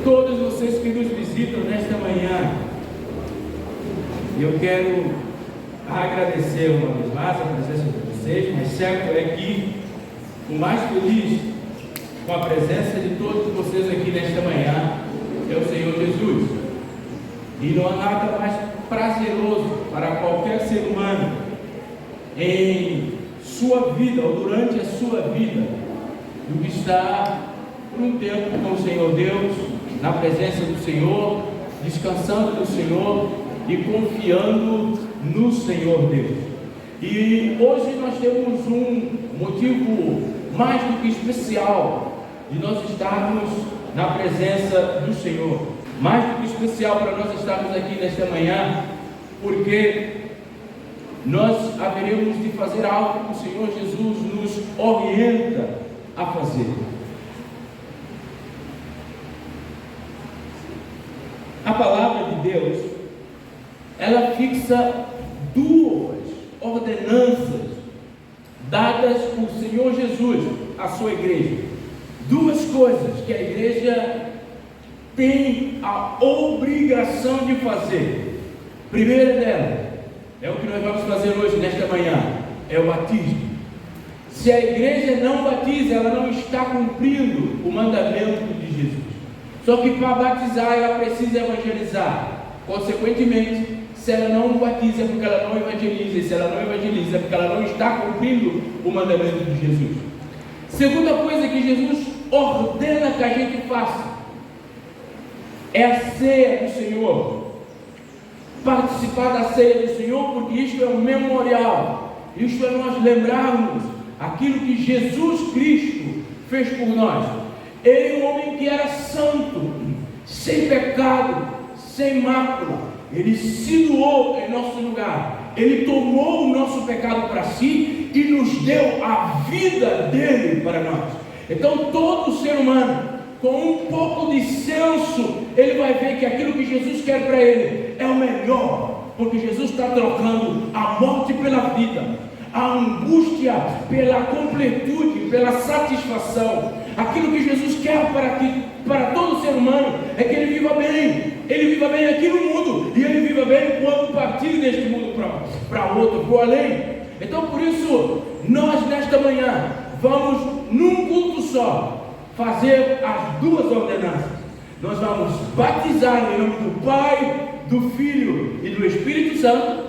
todos vocês que nos visitam nesta manhã. Eu quero agradecer uma vez mais a presença de vocês, mas certo é que o mais feliz com a presença de todos vocês aqui nesta manhã é o Senhor Jesus. E não há nada mais prazeroso para qualquer ser humano em sua vida ou durante a sua vida do que estar por um tempo com o Senhor Deus, na presença do Senhor, descansando no Senhor e confiando no Senhor Deus. E hoje nós temos um motivo mais do que especial de nós estarmos na presença do Senhor, mais do que especial para nós estarmos aqui nesta manhã, porque nós haveremos de fazer algo que o Senhor Jesus nos orienta a fazer. A palavra de Deus, ela fixa duas ordenanças dadas por Senhor Jesus à sua igreja. Duas coisas que a igreja tem a obrigação de fazer. Primeira delas é o que nós vamos fazer hoje, nesta manhã, é o batismo. Se a igreja não batiza, ela não está cumprindo o mandamento de Jesus. Só que para batizar, ela precisa evangelizar. Consequentemente, se ela não batiza, é porque ela não evangeliza. E se ela não evangeliza, é porque ela não está cumprindo o mandamento de Jesus. Segunda coisa que Jesus ordena que a gente faça é a ceia do Senhor. Participar da ceia do Senhor, porque isto é um memorial. Isto é nós lembrarmos aquilo que Jesus Cristo fez por nós. Ele é um homem que era santo, sem pecado, sem mácula. Ele se doou em nosso lugar. Ele tomou o nosso pecado para si e nos deu a vida dele para nós. Então todo ser humano, com um pouco de senso, ele vai ver que aquilo que Jesus quer para ele é o melhor, porque Jesus está trocando a morte pela vida, a angústia pela completude, pela satisfação. Aquilo que Jesus quer para todo ser humano é que ele viva bem aqui no mundo, e ele viva bem quando partir deste mundo para outro, para o além. Então por isso, nós nesta manhã vamos num culto só fazer as duas ordenanças. Nós vamos batizar em nome do Pai, do Filho e do Espírito Santo.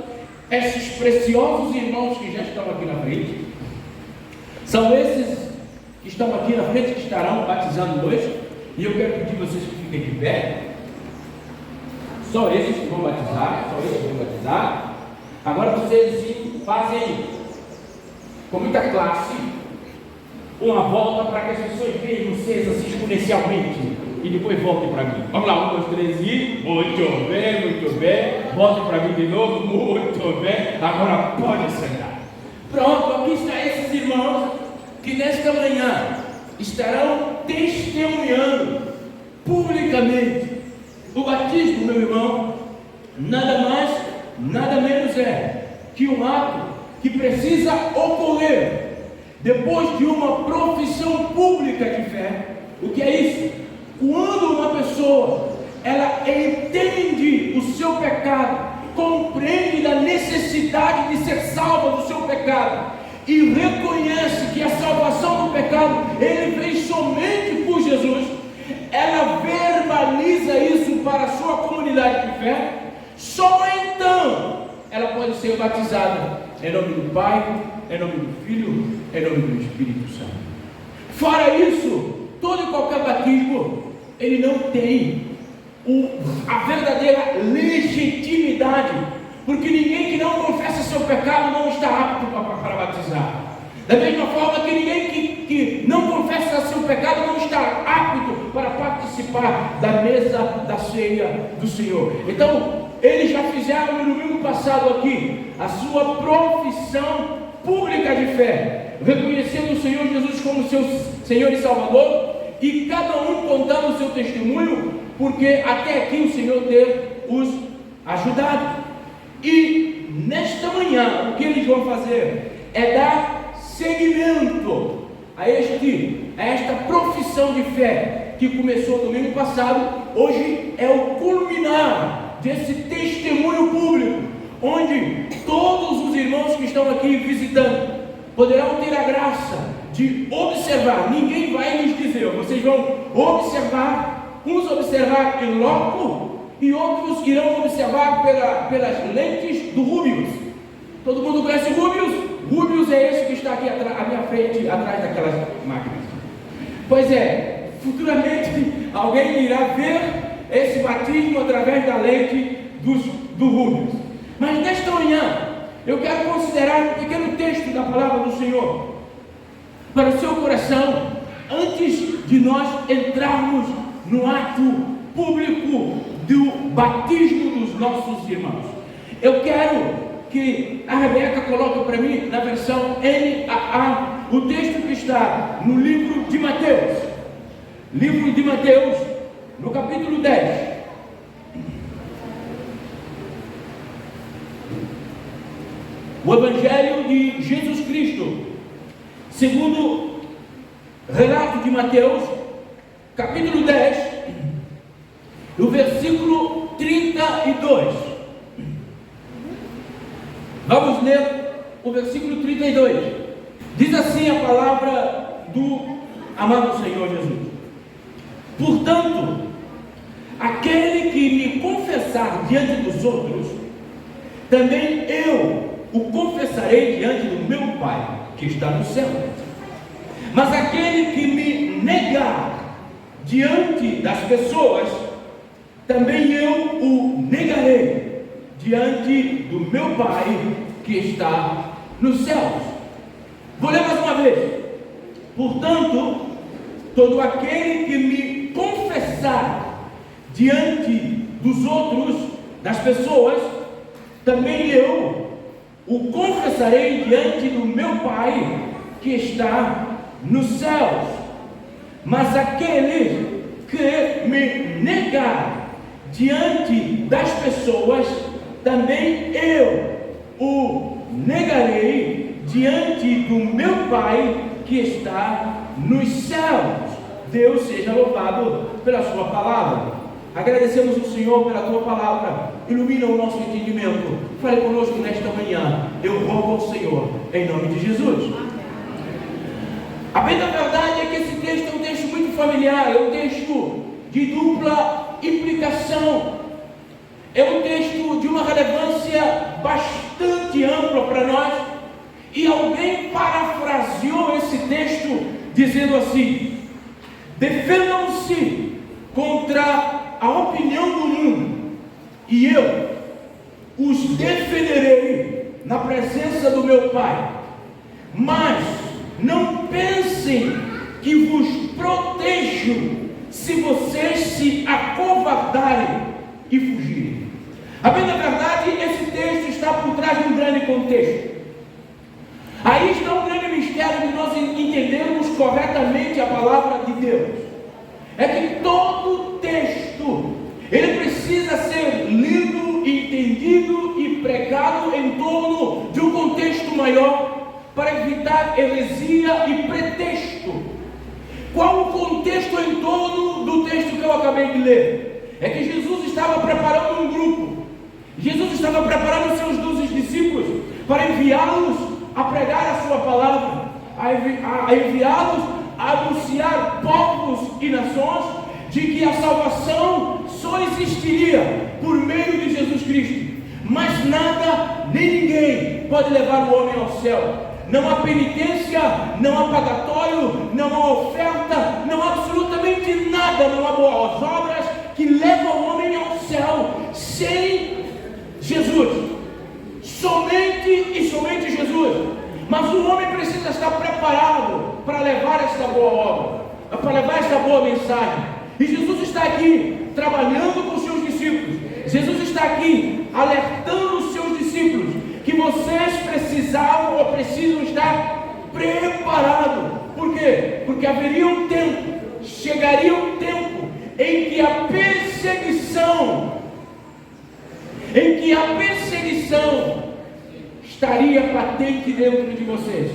Esses preciosos irmãos que já estão aqui na frente são esses que estão aqui na frente, que estarão batizando hoje. E eu quero pedir vocês que fiquem de pé. Só esses que vão batizar, Agora vocês fazem com muita classe uma volta para que as pessoas vejam vocês assim exponencialmente e depois voltem para mim. Vamos lá, 1, 2, 3 e... Muito bem. Voltem para mim de novo. Muito bem. Agora pode sentar. Pronto, aqui estão esses irmãos que nesta manhã estarão testemunhando publicamente o batismo, meu irmão. Nada mais, nada menos é que um ato que precisa ocorrer depois de uma profissão pública de fé. O que é isso? Quando uma pessoa ela entende o seu pecado, compreende da necessidade de ser salva do seu pecado e reconhece que a salvação do pecado ele fez somente por Jesus, ela verbaliza isso para a sua comunidade de fé. Só então ela pode ser batizada em nome do Pai, em nome do Filho, em nome do Espírito Santo. Fora isso, todo e qualquer batismo ele não tem a verdadeira legitimidade, porque ninguém que não confessa seu pecado não está apto para batizar. Da mesma forma que ninguém que não confessa seu pecado não está apto para participar da mesa da ceia do Senhor. Então, eles já fizeram no domingo passado aqui a sua profissão pública de fé, reconhecendo o Senhor Jesus como seu Senhor e Salvador, e cada um contando o seu testemunho, porque até aqui o Senhor ter os ajudado. E nesta manhã, o que eles vão fazer é dar seguimento a esta profissão de fé que começou domingo passado, hoje é o culminar desse testemunho público, onde todos os irmãos que estão aqui visitando poderão ter a graça de observar. Ninguém vai lhes dizer, vocês vão observar, uns observar em loco e outros irão observar pelas lentes do Rubius. Todo mundo conhece o Rubius? Rubius é esse que está aqui à minha frente, atrás daquelas máquinas. Pois é, futuramente alguém irá ver esse batismo através da lente do Rubius. Mas nesta manhã, eu quero considerar um pequeno texto da palavra do Senhor para o seu coração, antes de nós entrarmos no ato público do batismo dos nossos irmãos. Eu quero que a Rebeca coloque para mim na versão NAA o texto que está no livro de Mateus. Livro de Mateus, no capítulo 10. O Evangelho de Jesus Cristo, segundo o relato de Mateus, capítulo 10, o versículo 32. Vamos ler o versículo 32. Diz assim a palavra do amado Senhor Jesus: portanto, aquele que me confessar diante dos outros, também eu o confessarei diante do meu Pai que está no céu. Mas aquele que me negar diante das pessoas, também eu o negarei diante do meu Pai que está nos céus. Vou ler mais uma vez. Portanto, todo aquele que me confessar diante dos outros, das pessoas, também eu o confessarei diante do meu Pai que está nos céus. Mas aquele que me negar diante das pessoas, também eu o negarei diante do meu Pai que está nos céus. Deus seja louvado pela sua palavra. Agradecemos ao Senhor pela tua palavra. Ilumina o nosso entendimento. Fale conosco nesta manhã. Eu rogo ao Senhor, em nome de Jesus. A bem da verdade é que esse texto é um texto muito familiar, é um texto de dupla implicação, é um texto de uma relevância bastante ampla para nós, e alguém parafraseou esse texto dizendo assim: defendam-se contra a opinião do mundo, e eu os defenderei na presença do meu Pai. Mas não pensem que vos protejo se vocês se acovardarem e fugirem. A bem da verdade, esse texto está por trás de um grande contexto. Aí está um grande mistério de nós entendermos corretamente a palavra de Deus. É que todo texto, ele precisa ser lido, entendido e pregado em torno de um contexto maior, para evitar heresia e pretexto. Qual o contexto em torno do texto que eu acabei de ler? É que Jesus estava preparando um grupo. Jesus estava preparando seus 12 discípulos para enviá-los a pregar a sua palavra, a enviá-los a anunciar povos e nações de que a salvação só existiria por meio de Jesus Cristo. Mas nada, nem ninguém pode levar o homem ao céu. Não há penitência, não há pagatório, não há oferta, não há absolutamente nada, não há boas obras que levam o homem ao céu sem Jesus. Somente e somente Jesus. Mas o homem precisa estar preparado para levar esta boa obra, para levar esta boa mensagem. E Jesus está aqui trabalhando com os seus discípulos. Jesus está aqui alertando os seus discípulos que vocês precisavam ou precisam estar preparados. Por quê? Porque haveria um tempo, chegaria um tempo em que a perseguição estaria patente dentro de vocês.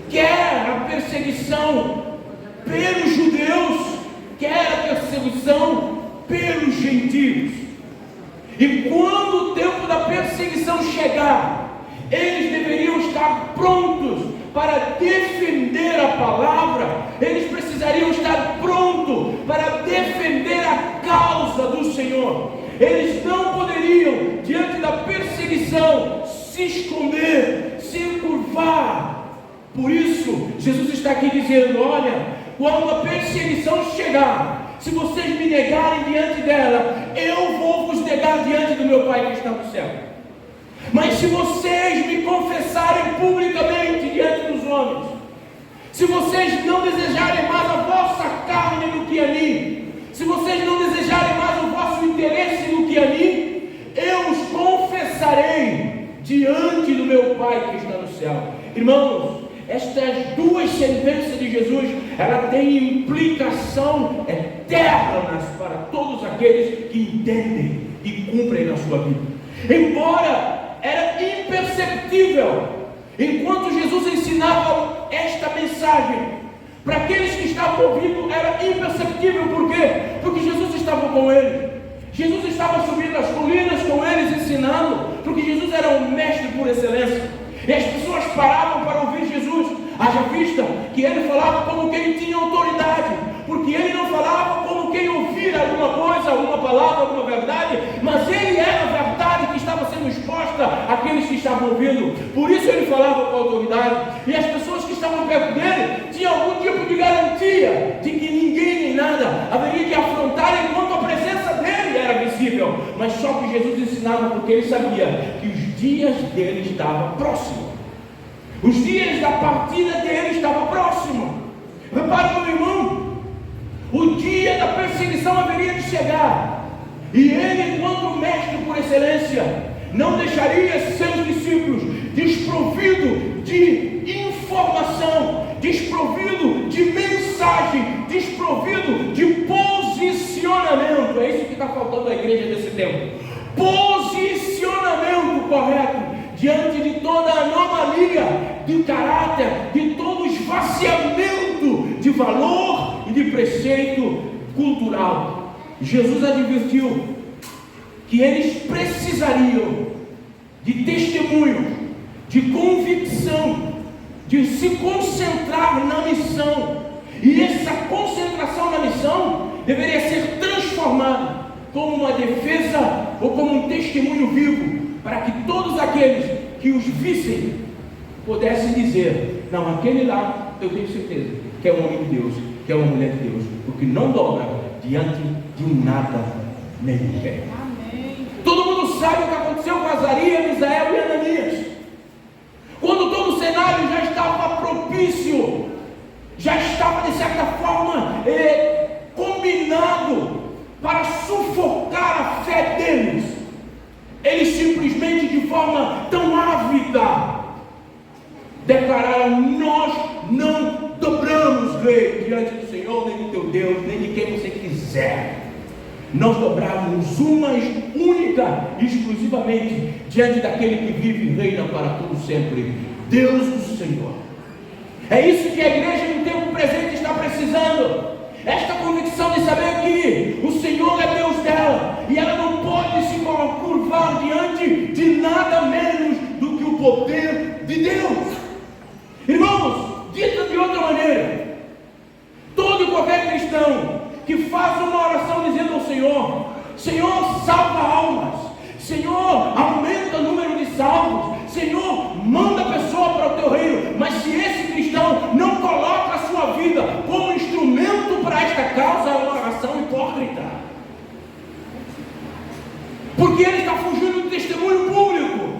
Quer a perseguição pelos judeus, que era a perseguição pelos gentios. E quando o tempo da perseguição chegar, eles deveriam estar prontos para defender a palavra, eles precisariam estar prontos para defender a causa do Senhor. Eles não poderiam, diante da perseguição, se esconder, se curvar. Por isso, Jesus está aqui dizendo: olha, quando a perseguição chegar, se vocês me negarem diante dela, eu vou vos negar diante do meu Pai que está no céu. Mas se vocês me confessarem publicamente diante dos homens, se vocês não desejarem mais a vossa carne do que a mim, se vocês não desejarem mais o vosso interesse do que a mim, eu os confessarei diante do meu Pai que está no céu. Irmãos, estas duas sentenças de Jesus, ela tem implicação eterna para todos aqueles que entendem e cumprem na sua vida. Embora era imperceptível, enquanto Jesus ensinava esta mensagem, para aqueles que estavam ouvindo era imperceptível. Por quê? Porque Jesus estava com eles. Jesus estava subindo as colinas com eles, ensinando, porque Jesus era um mestre por excelência. E as pessoas paravam para ouvir Jesus. Haja vista que ele falava como quem tinha autoridade, porque ele não falava como quem ouvira alguma coisa, alguma palavra, alguma verdade, mas ele era a verdade que estava sendo exposta àqueles que estavam ouvindo. Por isso ele falava com autoridade, e as pessoas que estavam perto dele tinham algum tipo de garantia de que ninguém nem nada haveria de afrontar enquanto a presença dele era visível. Mas só que Jesus ensinava porque ele sabia que os dias dele estavam próximos. Os dias da partida dele estavam próximos. Repare, meu irmão, o dia da perseguição haveria de chegar, e ele, enquanto mestre por excelência, não deixaria seus discípulos desprovidos de informação, desprovido de mensagem, desprovido de posicionamento. É isso que está faltando à igreja desse tempo: posicionamento correto diante de toda a anomalia de caráter, de todo esvaziamento de valor e de preceito cultural. Jesus advertiu que eles precisariam de testemunho, de convicção, de se concentrar na missão, e essa concentração na missão deveria ser transformada como uma defesa ou como um testemunho vivo, para que todos aqueles que os vissem pudessem dizer: não, aquele lá eu tenho certeza que é um homem de Deus, que é uma mulher de Deus, porque não dobra diante de nada nem ninguém. Todo mundo sabe o que aconteceu com Azarias, Misael e Ananias. Quando todo o cenário já estava propício, já estava de certa forma combinado para sufocar a fé deles, eles simplesmente, de forma tão ávida, declararam: nós não dobramos, rei, diante do Senhor, nem do teu Deus, nem de quem você quiser. Nós dobramos única e exclusivamente diante daquele que vive e reina para todo sempre, Deus do Senhor. É isso que a igreja no tempo presente está precisando. Esta convicção de saber que o Senhor é Deus dela, e ela não pode se curvar diante de nada menos do que o poder de Deus. Irmãos, dita de outra maneira, todo e qualquer cristão que faz uma oração dizendo ao Senhor: Senhor, salva almas, Senhor, aumenta o número de salvos, Senhor, manda a pessoa para o teu reino, mas se esse cristão não coloca a sua vida como instrumento para esta causa, é uma oração hipócrita, porque ele está fugindo do testemunho público.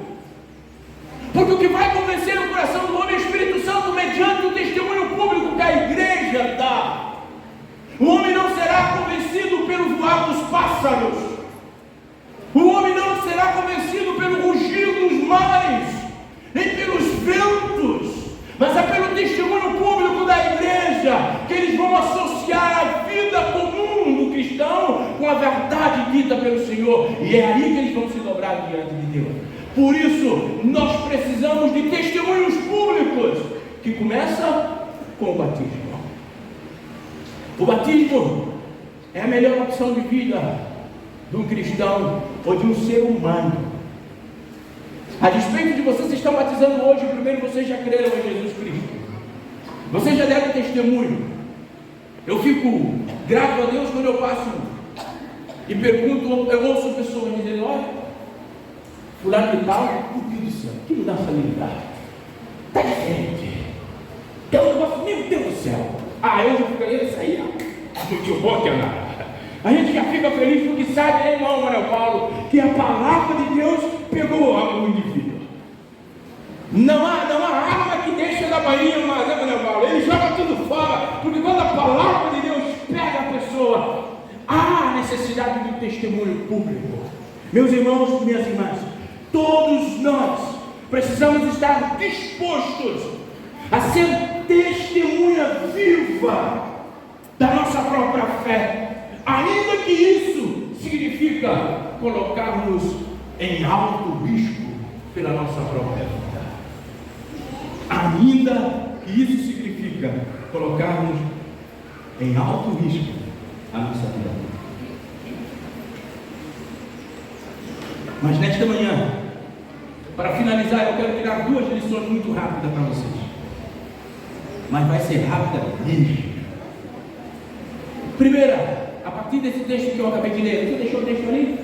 Porque o que vai convencer o coração do homem é o Espírito Santo, mediante o testemunho público que a igreja dá. O homem não será convencido pelo voar dos pássaros, o homem não será convencido pelo rugir dos mares, nem pelos ventos, mas é pelo testemunho público da igreja que eles vão associar a vida comum do cristão com a verdade dita pelo Senhor, e é aí que eles vão se dobrar diante de Deus. Por isso, nós precisamos de testemunhos públicos, que começa com o batismo. O batismo é a melhor opção de vida de um cristão ou de um ser humano. A despeito de vocês estão batizando hoje, primeiro vocês já creram em Jesus Cristo. Vocês já deram testemunho. Eu fico grato a Deus quando eu passo e pergunto, eu ouço pessoas dizendo: olha, fulano de tal, meu Deus do céu, que mudança linda, está diferente, tem um negócio, meu Deus do céu. Eu já ficaria isso aí, muito bom, que a gente já fica feliz porque sabe, irmão Manuel Paulo, que a palavra de Deus pegou algo no indivíduo. Não há arma que deixa da bainha, mas Manuel Paulo, ele joga tudo fora, porque quando a palavra de Deus pega a pessoa, há necessidade de um testemunho público. Meus irmãos e minhas irmãs, todos nós precisamos estar dispostos a ser testemunha viva da nossa própria fé, ainda que isso significa colocarmos em alto risco pela nossa própria vida. Ainda que isso significa colocarmos em alto risco a nossa vida. Mas nesta manhã, para finalizar, eu quero tirar duas lições muito rápidas para vocês. Mas vai ser rápida mesmo. Primeira, a partir desse texto que eu acabei de ler, você deixou o texto ali?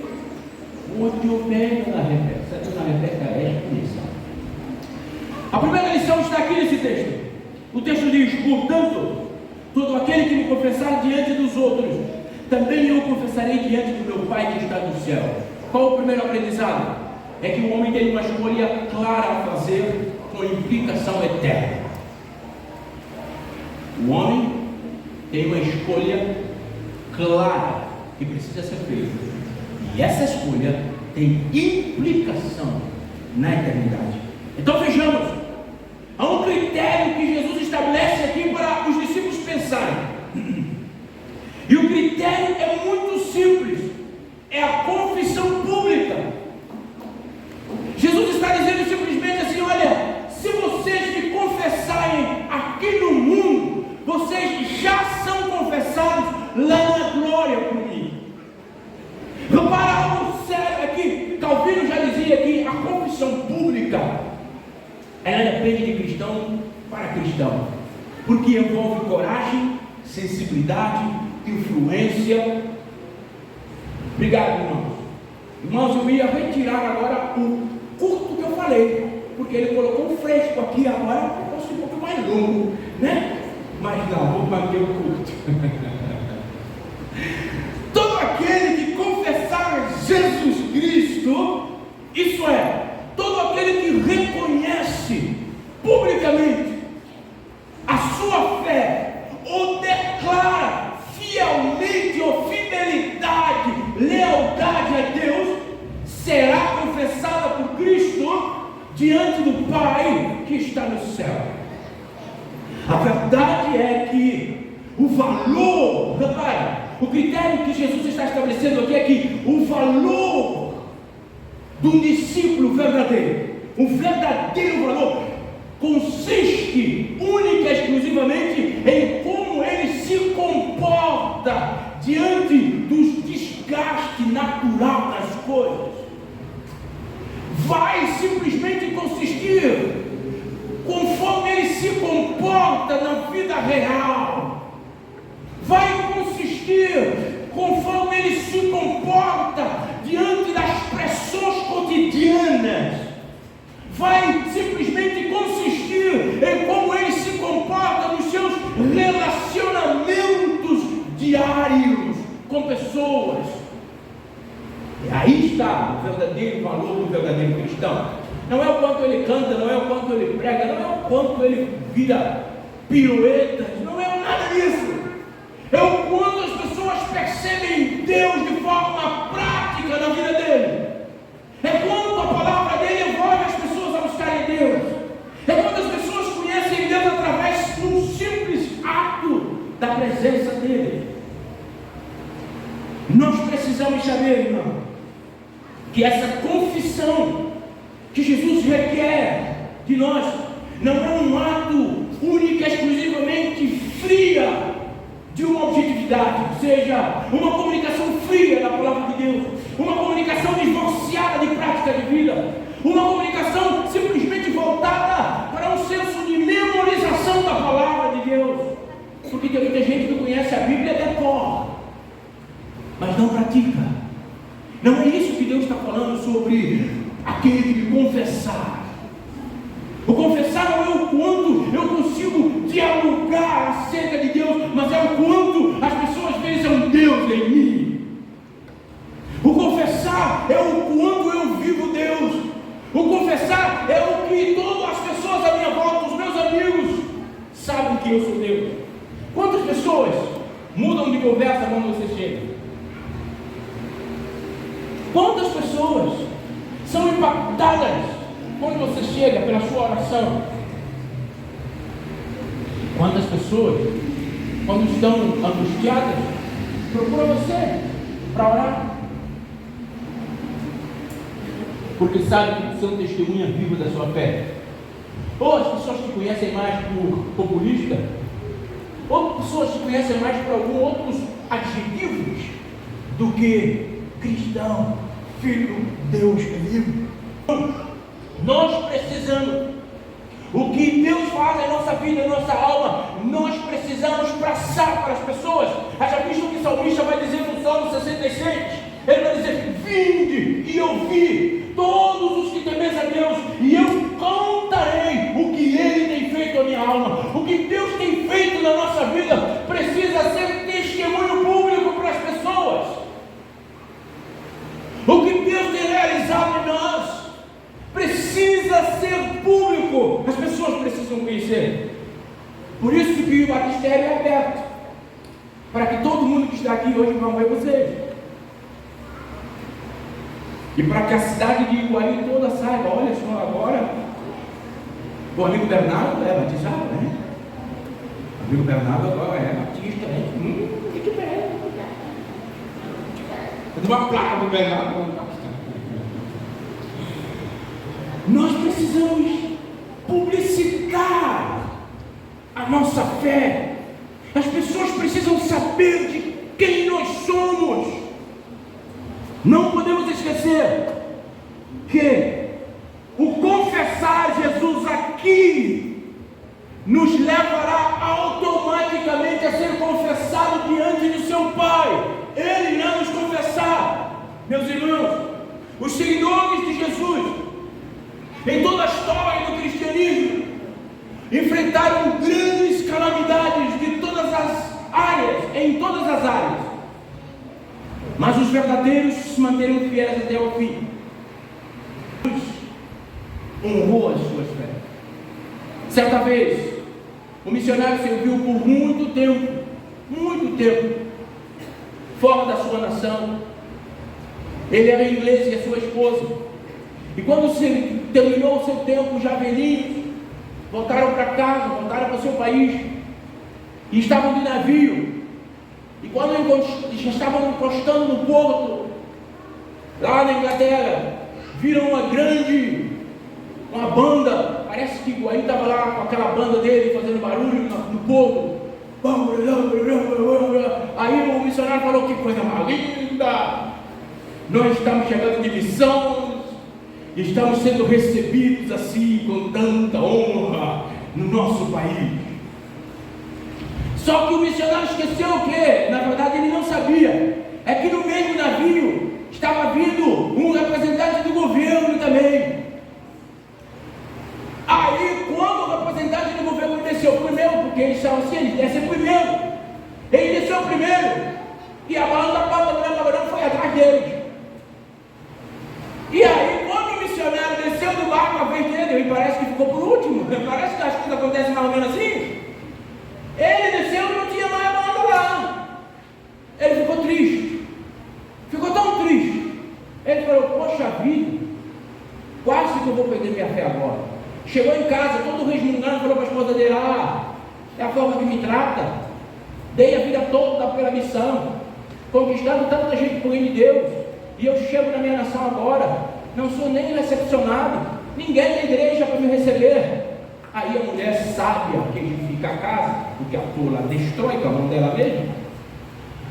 Muito bem, dona Rebeca. Dona Rebeca é lição. A primeira lição está aqui nesse texto. O texto diz: portanto, todo aquele que me confessar diante dos outros, também eu confessarei diante do meu Pai que está no céu. Qual o primeiro aprendizado? É que o homem tem uma escolha clara a fazer, com implicação eterna. O homem tem uma escolha clara que precisa ser feita, e essa escolha tem implicação na eternidade. Então vejamos, há um critério que Jesus estabelece aqui para os discípulos pensarem, e o critério é muito simples: é a confissão pública. Jesus está dizendo simplesmente assim: olha, se vocês me confessarem aqui no mundo, vocês já são confessados lá na glória por mim. Repara algo sério aqui. Calvino já dizia que a confissão pública, ela depende de cristão para cristão, porque envolve coragem, sensibilidade, influência. Obrigado, irmãos. Irmãos, eu ia retirar agora o curto que eu falei, porque ele colocou um fresco aqui agora, eu posso ir um pouco mais longo, né? Mas não, vou manter o curto. Todo aquele que confessar Jesus Cristo, isso é, todo aquele que reconhece publicamente a sua fé, ou declara fielmente ou fidelidade, lealdade a Deus, será confessada por Cristo diante do Pai que está no céu. A verdade é que o valor, repare, o critério que Jesus está estabelecendo aqui é que o valor de um discípulo verdadeiro, um verdadeiro valor, consiste única e exclusivamente em como ele se comporta diante dos desgastes natural das coisas. Vai simplesmente consistir conforme ele se comporta na vida real. Vai consistir conforme ele se comporta diante das pressões cotidianas. Vai simplesmente consistir em como ele se comporta nos seus relacionamentos diários com pessoas. E aí está o verdadeiro valor do verdadeiro cristão. Não é o quanto ele canta, não é o quanto ele prega, não é o quanto ele vira piruetas, não é nada disso. É o quanto as pessoas percebem Deus de forma prática na vida dele. É quanto a palavra dele envolve as pessoas a buscarem Deus. É quando as pessoas conhecem Deus através de um simples ato da presença dele. Nós precisamos saber, irmão, que essa confissão que Jesus requer de nós não é um ato único e exclusivamente fria de uma objetividade, ou seja, uma comunicação fria da palavra de Deus, uma comunicação divorciada de prática de vida, uma comunicação simplesmente voltada para um senso de memorização da palavra de Deus. Porque tem muita gente que conhece a Bíblia de cor, mas não pratica. Não é isso que Deus está falando sobre aquele que confessar. O confessar não é o quanto eu consigo dialogar acerca de Deus, mas é o quanto as pessoas veem Deus em mim. O confessar é o quanto eu vivo Deus. O confessar é o que todas as pessoas à minha volta, os meus amigos, sabem que eu sou Deus. Quantas pessoas mudam de conversa quando você chega? Quantas pessoas são impactadas quando você chega pela sua oração? Quantas pessoas, quando estão angustiadas, procuram você para orar? Porque sabe que você é um testemunha viva da sua fé. Ou as pessoas te conhecem mais por populista, ou pessoas te conhecem mais por alguns outros adjetivos do que cristão, filho, Deus vivo. Nós precisamos, o que Deus faz em nossa vida, em nossa alma, nós precisamos passar para as pessoas. Já visto o que o salmista vai dizer no Salmo 66? Ele vai dizer: vinde e ouvi, todos os que temeis a Deus, e eu contarei o que Ele tem feito à minha alma. O que Deus tem feito na nossa vida precisa ser testemunho público para as pessoas. O que Deus tem realizado em nós precisa ser público, as pessoas precisam conhecer. Por isso que o batistério é aberto, para que todo mundo que está aqui hoje vá ver vocês, e para que a cidade de Iguaí toda saiba: olha só, agora o amigo Bernardo é batizado, né? O amigo Bernardo agora é batista, né? Que bem. Vou uma placa do Bernardo. Nós precisamos publicitar a nossa fé. As pessoas precisam saber de quem nós somos. Não podemos esquecer que o confessar Jesus aqui nos levará automaticamente a ser confessado diante do seu Pai. Ele irá nos confessar. Meus irmãos, os seguidores de Jesus, em toda a história do cristianismo, enfrentaram grandes calamidades de todas as áreas, em todas as áreas. Mas os verdadeiros se manteram fiéis até o fim. Deus honrou as suas fés. Certa vez, o missionário serviu por muito tempo, fora da sua nação. Ele era inglês e a sua esposa. E quando terminou o seu tempo, já velhinhos, voltaram para casa, voltaram para o seu país, e estavam de navio. E quando já estavam encostando no porto, lá na Inglaterra, viram uma banda. Parece que Iguaí estava lá com aquela banda dele fazendo barulho no porto. Aí o missionário falou: que coisa mais linda! Nós estamos chegando de missão e estamos sendo recebidos assim com tanta honra no nosso país. Só que o missionário esqueceu o quê? Na verdade ele não sabia. É que no mesmo navio estava vindo um representante do governo também. Aí quando o representante do governo desceu primeiro, porque eles estavam assim, ele desceu primeiro. Ele desceu primeiro. E a banda foi atrás deles. E aí quando o missionário desceu do barco a vez dele, ele parece que ficou por último. Parece que as coisas acontecem mais ou menos assim. Ele desceu e não tinha mais a banda lá. Ele ficou triste. Ficou tão triste. Ele falou: poxa vida, quase que eu vou perder minha fé agora. Chegou em casa, todo resmungando, falou para a esposa dele: é a forma que me trata. Dei a vida toda pela missão, conquistando tanta gente por reino de Deus, e eu chego na minha nação agora, não sou nem recepcionado, ninguém da igreja para me receber. Aí a mulher sábia que edifica a casa, porque a tola destrói com a mão dela mesma,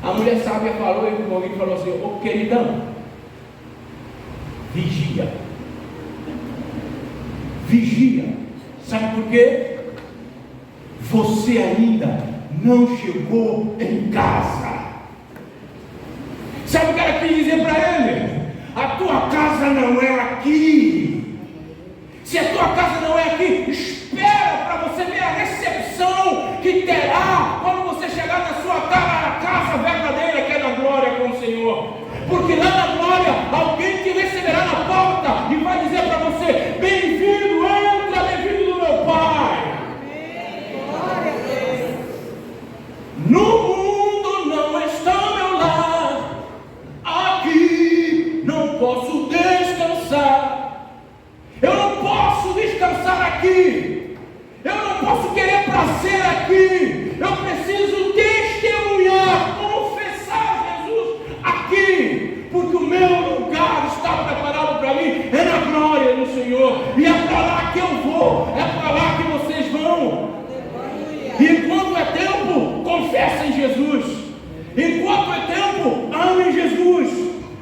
a mulher sábia falou e o marido falou assim: ô queridão, vigia. Vigia. Sabe por quê? Você ainda não chegou em casa. Sabe o que ela quis dizer para ele? A tua casa não é aqui. Se a tua casa não é aqui, espera para você ver a recepção que terá quando você chegar na sua casa verdadeira, que é na glória com o Senhor. Porque lá na glória, alguém te receberá na porta e vai dizer para você: bem-vindo, entra, bem-vindo do meu Pai. Glória a Deus. No mundo não está meu lar, aqui não posso descansar. Eu não posso descansar aqui. Eu não posso querer prazer aqui. Eu preciso testemunhar, confessar Jesus aqui, porque o meu lugar está preparado para mim, é na glória do Senhor, e é para lá que eu vou, é para lá que vocês vão. Enquanto é tempo, confessem Jesus. Enquanto é tempo, amem Jesus,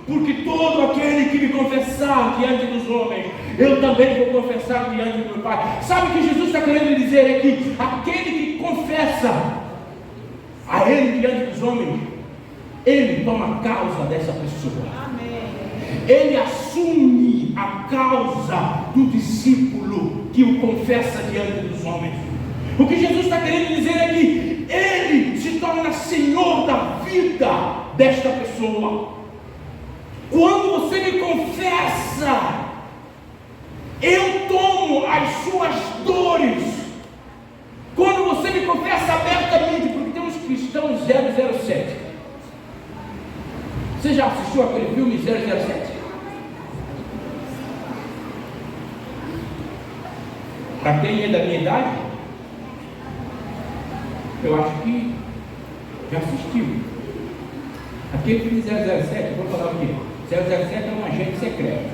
porque todo aquele que me confessar diante dos homens, eu também vou confessar diante do meu Pai. Sabe o que Jesus está querendo dizer aqui? Aquele que confessa a Ele diante dos homens, ele toma causa dessa pessoa. Amém. Ele assume a causa do discípulo que o confessa diante dos homens. O que Jesus está querendo dizer é que ele se torna senhor da vida desta pessoa. Quando você me confessa, eu tomo as suas dores. Quando você me confessa abertamente, porque tem uns cristãos 007. Você já assistiu aquele filme 007? Para quem é da minha idade, eu acho que já assistiu. Aquele filme 007, vou falar o quê? 007 é um agente secreto.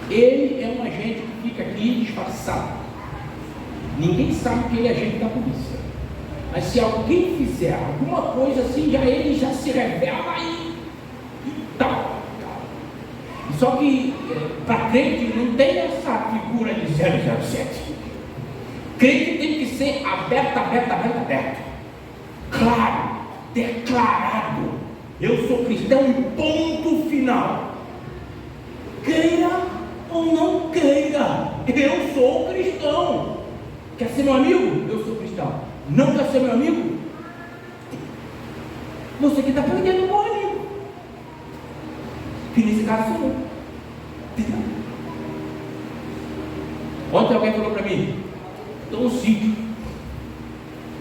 Ele é um agente que fica aqui disfarçado. Ninguém sabe que ele é agente da polícia. Mas se alguém fizer alguma coisa assim, ele já se revela e tal. Só que para crente não tem essa figura de 007. Crente tem que ser aberto. Claro, declarado. Eu sou cristão e ponto final. Queira ou não queira, eu sou cristão. Quer ser meu amigo? Eu sou cristão. Não quer ser meu amigo? Você que está perdendo o meu amigo. Que nesse caso sou eu. Ontem alguém falou para mim: estou no sítio.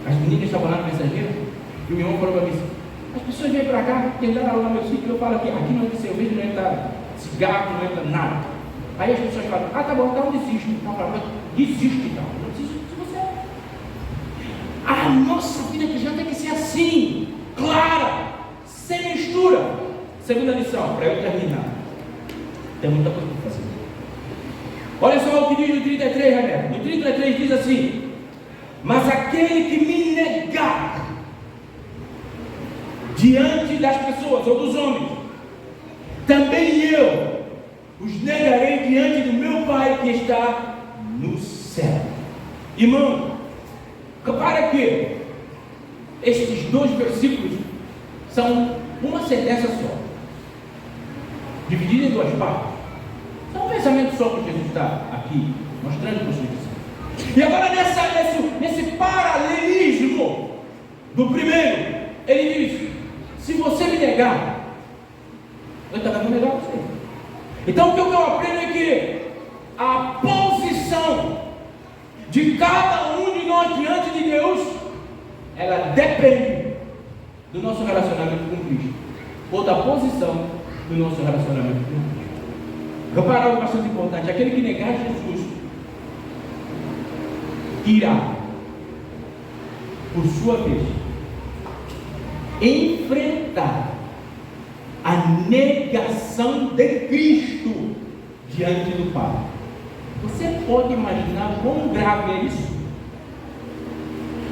As meninas estavam lá no mensageiro e o meu irmão falou para mim: as pessoas vêm para cá, tentaram lá no meu sítio. Eu falo que aqui não entra cerveja, não entra cigarro, não entra nada. Aí as pessoas falam: ah, tá bom, então desisto. Então eu falo: desiste então. Eu desisto de você. A nossa vida cristã tem que ser assim, clara, sem mistura. Segunda lição, para eu terminar. Tem muita coisa para fazer. Olha só o que diz no 33, Rebeca. No 33 diz assim: mas aquele que me negar diante das pessoas ou dos homens, também eu os negarei diante do meu Pai que está no céu. Irmão, repara que estes dois versículos são uma sentença só, dividida em duas partes. São um pensamento só que Jesus está aqui mostrando para os discípulos. E agora nesse paralelismo do primeiro, ele diz: se você me negar, eu também vou negar você. Então o que eu aprendo é que a posição de cada um de nós diante de Deus, ela depende do nosso relacionamento com Cristo, ou da posição do nosso relacionamento com Cristo. Repara algo bastante importante: aquele que negar Jesus irá, por sua vez, enfrentar a negação de Cristo diante do Pai. Você pode imaginar quão grave é isso?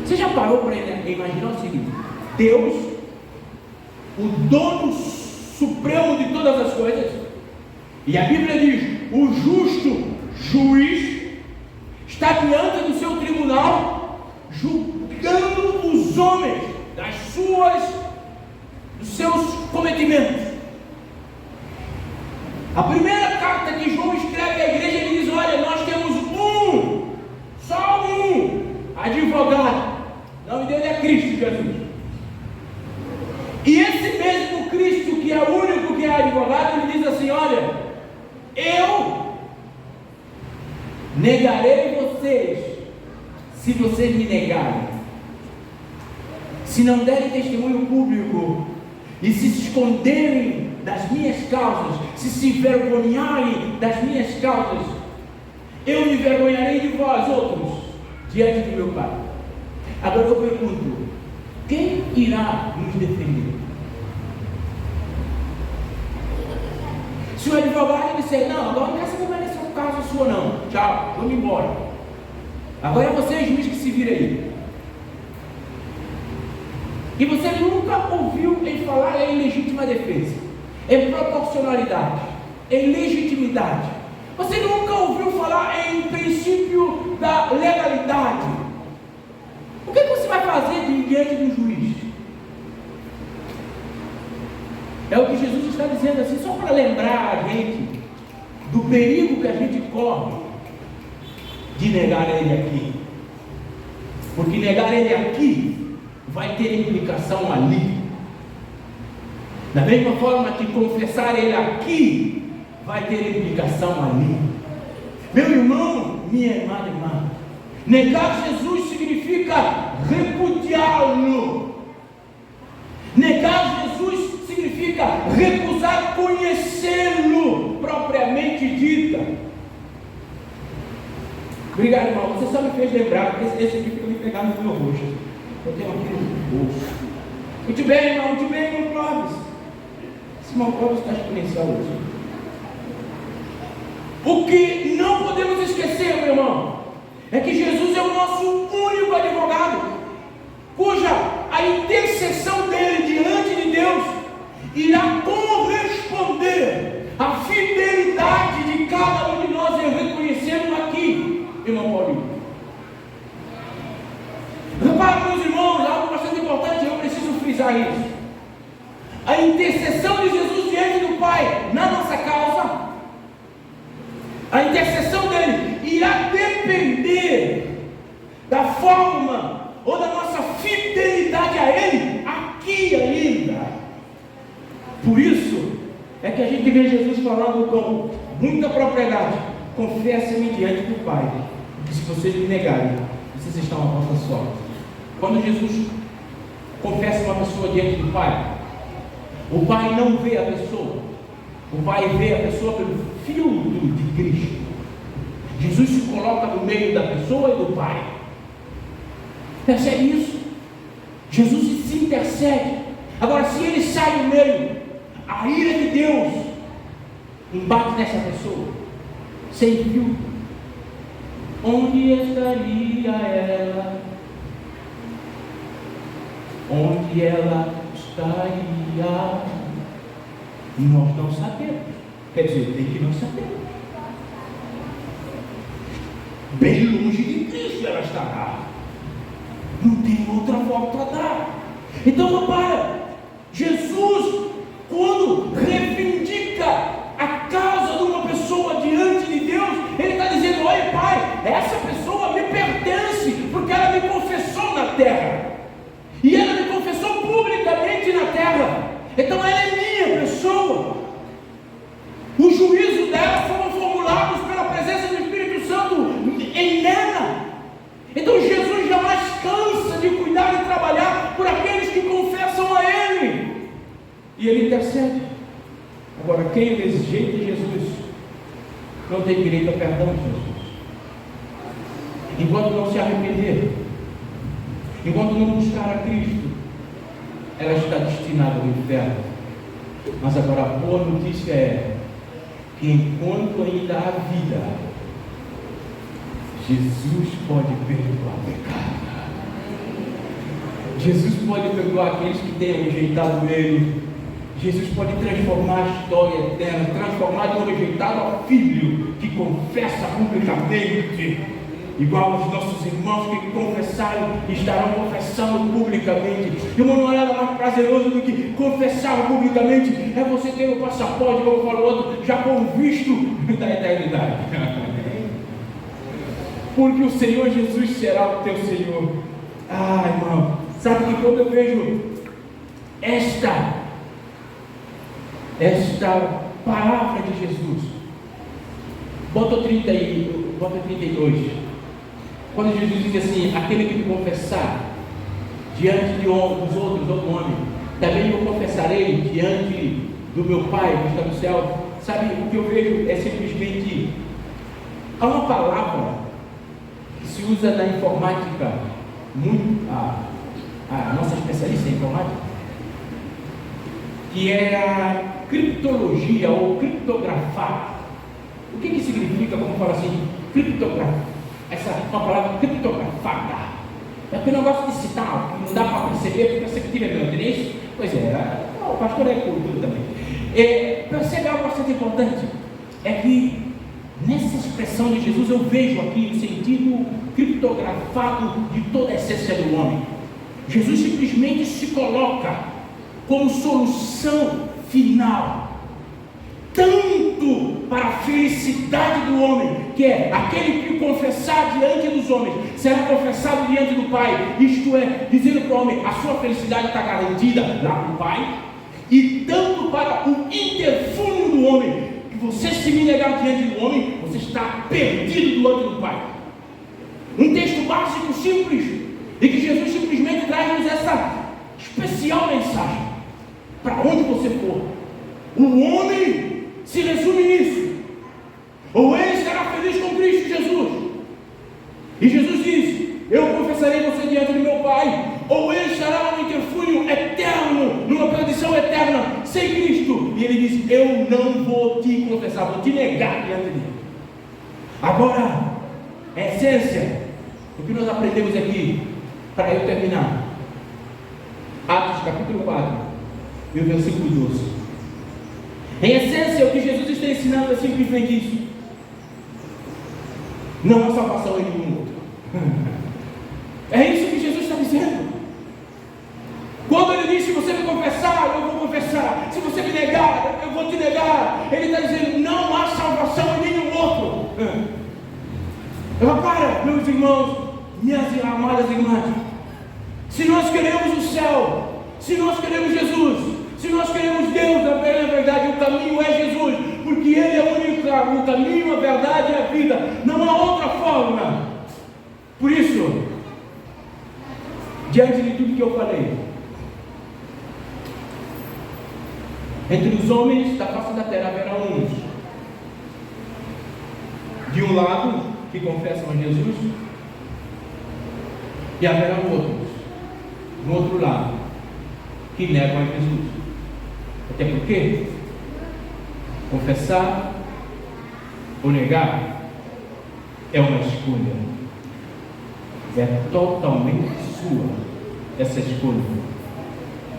Você já parou para imaginar o seguinte: Deus, o dono supremo de todas as coisas, e a Bíblia diz, o justo juiz, está diante do seu tribunal, julgando os homens dos seus cometimentos. A primeira carta que João escreve à igreja, ele diz: olha, nós temos só um advogado, o nome dele é Cristo Jesus. E esse mesmo Cristo, que é o único que é advogado, ele diz assim: olha, eu negarei vocês, se vocês me negarem. Se não derem testemunho público e se esconderem das minhas causas, se envergonharem das minhas causas, eu me envergonharei de vós outros diante de meu Pai. Agora eu pergunto: quem irá nos defender? Se o advogado disser: não, agora não quero saber mais desse caso sua não, tchau, vamos embora, agora é você, juiz, que se vira aí. E você nunca ouviu em falar em legítima defesa, em proporcionalidade, em legitimidade. Você nunca ouviu falar em princípio da legalidade. O que você vai fazer diante do juiz? É o que Jesus está dizendo assim, só para lembrar a gente do perigo que a gente corre de negar Ele aqui. Porque negar Ele aqui vai ter implicação ali. Da mesma forma que confessar Ele aqui vai ter implicação ali. Meu irmão, minha irmã, negar Jesus significa repudiá-lo. Negar Jesus significa recusar conhecê-lo, propriamente dita. Obrigado, irmão. Você só me fez lembrar, porque esse aqui fica me pegando no meu rosto. Eu tenho aqui no bolso. Muito bem, irmão Clóvis. Esse irmão Clóvis está exponencial hoje. O que não podemos esquecer, meu irmão, é que Jesus é o nosso único advogado, cuja a intercessão dele diante de Deus irá corresponder à fidelidade de cada um de nós em reconhecendo aqui, irmão Paulinho. Repare, meus irmãos, algo bastante importante, eu preciso frisar isso. A intercessão de Jesus diante do Pai na nossa causa, a intercessão dele irá depender da forma ou da nossa fidelidade a Ele aqui ainda. Por isso é que a gente vê Jesus falando com muita propriedade: confessem-me diante do Pai, porque se vocês me negarem, vocês estão à vossa sorte. Quando Jesus confessa uma pessoa diante do Pai, o Pai não vê a pessoa, o Pai vê a pessoa pelo filtro de Cristo. Jesus se coloca no meio da pessoa e do Pai. Percebe isso? Jesus se intercede. Agora, se ele sai no meio, a ira de Deus embate nessa pessoa, sem filtro. Onde estaria ela? Onde ela estaria? Nós não sabemos. Quer dizer, tem que não saber. Bem longe de Cristo ela estará. Não tem outra volta a dar. Então, repara, Jesus, quando reivindica a causa de uma pessoa diante de Deus, Ele está dizendo: olha, Pai, essa pessoa me pertence, porque ela me confessou na terra, e ela me confessou publicamente na terra, então ela é minha pessoa. Os juízos dela foram formulados pela presença do Espírito Santo em nela. Então Jesus jamais cansa de cuidar e trabalhar por aqueles que confessam a Ele, e Ele intercede. Agora, quem rejeita Jesus não tem direito a perdão de Jesus. Enquanto não se arrepender, enquanto não buscar a Cristo, ela está destinada ao inferno. Mas agora a boa notícia é que enquanto ainda há vida, Jesus pode perdoar pecado. Jesus pode perdoar aqueles que tenham rejeitado Ele. Jesus pode transformar a história eterna, transformar de um rejeitado a filho que confessa publicamente, igual aos nossos irmãos que confessaram e estarão confessando publicamente. E não há nada mais prazeroso do que confessar publicamente. É você ter o passaporte, como fala o outro, já com visto da eternidade. Porque o Senhor Jesus será o teu Senhor. Ah, irmão, sabe que quando eu vejo esta palavra de Jesus, bota 32, quando Jesus diz assim: aquele que me confessar diante dos outros, outro homem, também eu confessarei diante do meu Pai que está no céu. Sabe, o que eu vejo é simplesmente, há uma palavra que se usa na informática, muito, a nossa especialista em informática, que é a criptologia ou criptografar. O que significa, como fala assim, criptografar? Essa é uma palavra criptografada. É porque eu não gosto de citar, não dá para perceber, porque você que tiver meu interesse. Pois é, o pastor é culto também. Percebe algo bastante importante, é que nessa expressão de Jesus eu vejo aqui o sentido criptografado de toda a essência do homem. Jesus simplesmente se coloca como solução final, tanto para a felicidade do homem, que é aquele que confessar diante dos homens será confessado diante do Pai, isto é, dizendo para o homem: a sua felicidade está garantida lá para o Pai, e tanto para o interfúnio do homem, que você se me negar diante do homem, você está perdido diante do Pai. Um texto básico, simples, e que Jesus simplesmente traz-nos essa especial mensagem. Para onde você for, o homem se resume nisso: ou ele estará feliz com Cristo Jesus, e Jesus diz: eu confessarei você diante do meu Pai, ou ele estará no interfúnio eterno, numa perdição eterna, sem Cristo. E ele diz: eu não vou te confessar, vou te negar diante dele. Agora, a essência do que nós aprendemos aqui, para eu terminar, Atos capítulo 4 e o versículo 12. Em essência, o que Jesus está ensinando é simplesmente isso: não há salvação em nenhum outro. É isso que Jesus está dizendo. Quando ele diz: se você me confessar, eu vou confessar, se você me negar, eu vou te negar, ele está dizendo: não há salvação em nenhum outro. Para, meus irmãos, minhas amadas irmãs, se nós queremos o céu, se nós queremos Jesus, se nós queremos Deus, na verdade, o caminho é Jesus, porque Ele é o único, o caminho, a verdade e a vida, não há outra forma. Por isso, diante de tudo que eu falei, entre os homens da face da terra haverá uns, de um lado, que confessam a Jesus, e haverá outros, no outro lado, que negam a Jesus. Até porque confessar ou negar é uma escolha, é totalmente sua essa escolha,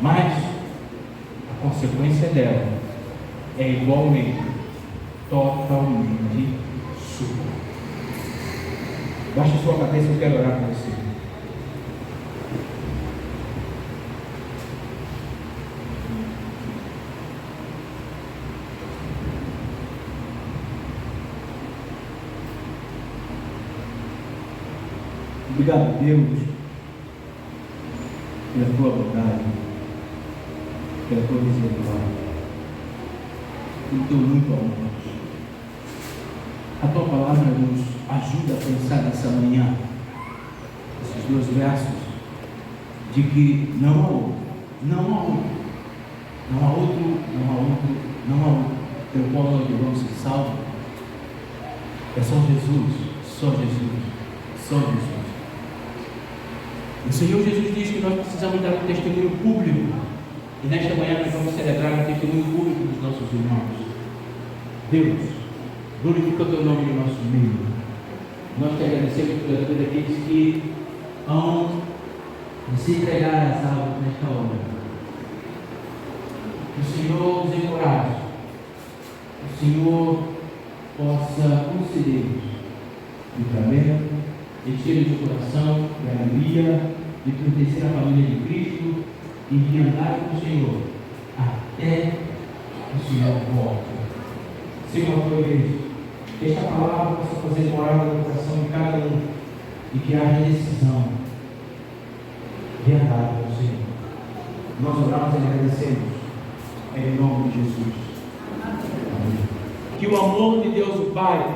mas a consequência dela é igualmente totalmente sua. Baixe a sua cabeça, eu quero orar com você. Obrigado, Deus, pela tua bondade, pela tua misericórdia, pelo teu muito amor. A tua palavra nos ajuda a pensar nessa manhã, esses dois versos, de que não há outro, não há outro, não há outro, não há outro, não há outro, pelo qual nós devemos ser salvos. É só Jesus, só Jesus, só Jesus. O Senhor Jesus diz que nós precisamos dar um testemunho público, e nesta manhã nós vamos celebrar um testemunho público dos nossos irmãos. Deus, glorifica o teu nome no nosso meio. Nós te agradecemos pela vida daqueles que hão de se entregar às almas nesta hora. Que o Senhor os encoraje, que o Senhor possa conceder livramento, retiro de coração, de alegria, de pertencer à família de Cristo e de andar com o Senhor até que o Senhor volte. Senhor, tua igreja, que esta palavra possa fazer morada no coração de cada um e que haja decisão de andar com o Senhor. Nós oramos e agradecemos em nome de Jesus. Amém. Que o amor de Deus o Pai,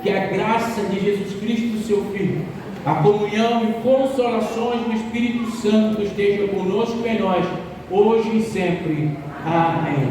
que a graça de Jesus Cristo, seu Filho, a comunhão e consolações do Espírito Santo esteja conosco e em nós, hoje e sempre. Amém.